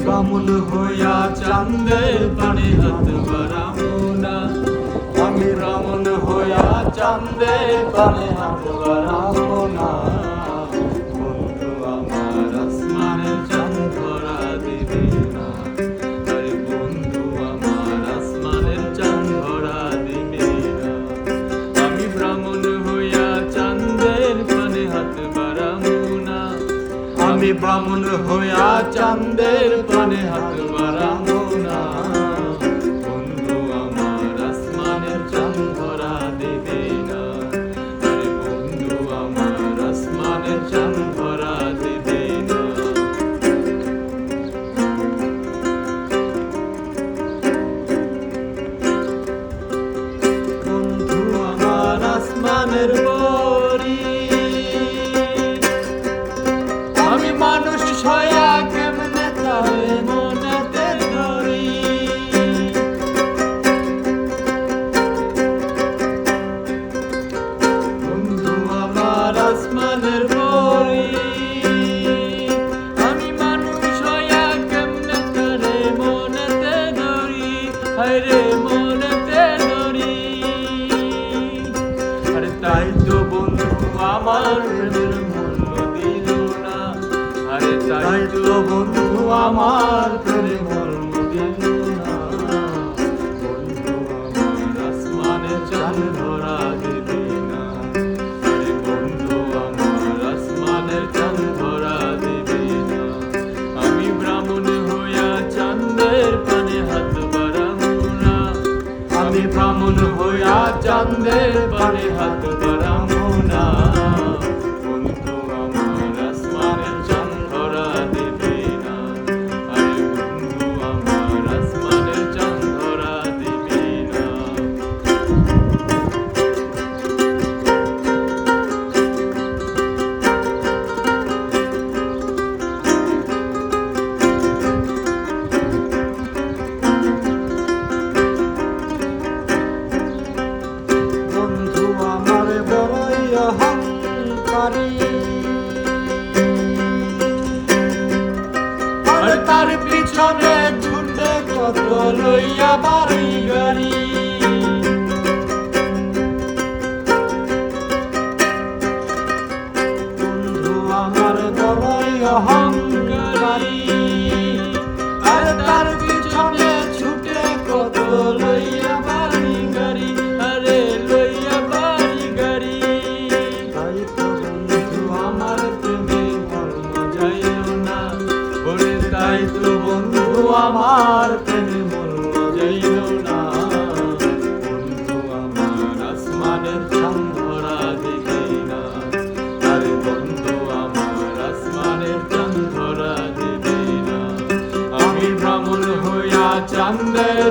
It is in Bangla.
বামুন হইয়া চাঁদের পানে হাত বাড়াবো না। আমি বামুন হইয়া চাঁদের পানে হাত বাড়াবো না। বন্ধু আমার আসমানের চাঁদ ধরা দিবি না। আরে বন্ধু আমার আসমানের চাঁদ ধরা দিবি না। আমি ব্রাহ্মণ হইয়া চাঁদের পানে হাত বাড়াবো না। আমি বামুন হইয়া চাঁদের পানে হাত বাড়াবো না। বন্ধু আমার আসমানের চাঁদ ধরা দিবি না। আরে বন্ধু আমার আসমানের চাঁদ ধরা দিবি না। বন্ধু আমার আসমানের পরি, আমি মানুষ হইয়া কেমনে তারে মনেতে ধরি। বন্ধু আমার আসমানের পরি, আমি মানুষ হইয়া কেমনে তারে মনেতে ধরি। হায়রে মনেতে ধরি। আরে তাই তো বন্ধু আমার প্রেমের মূল্য দিল না। আরে তাই তো বন্ধু আমার প্রেমের মূল্য দিল না। বন্ধু আমার আসমানের চাঁদ ধরা দিবি না। আরে বন্ধু আমার আসমানের চাঁদ ধরা দিবি না। আমি ব্রাহ্মণ হইয়া চাঁদের পানে হাত বাড়াবো না। আমি ব্রাহ্মণ হইয়া চাঁদের পানে হাত বাড়াবো না। বন্ধু আমার আসমানের চাঁদ ধরা দিবি না। আরে বন্ধু আমার আসমানের চাঁদ ধরা দিবি না। বন্ধু আমার বড়ই অহংকারী, আর তার পিছনে ছুটে কত লইয়া বাড়ি গাড়ি। বন্ধু আমার বড়ই অহংকারী, আর তার পিছনে ছুটে কত লইয়া বাড়ি গাড়ি। আরে লইয়া বাড়ি গাড়ি। তাই তো বন্ধু আমার প্রেমে মর্ম যাইও না। ওরে তাই তো বন্ধু আমার প্রেমে মর্ম যাইও না। বন্ধু আমার আসমানের চাঁদ ধরা দিবি না। আরে বন্ধু আমার আসমানের চাঁদ ধরা দিবি না। আমি ব্রাহ্মণ হইয়া চাঁদের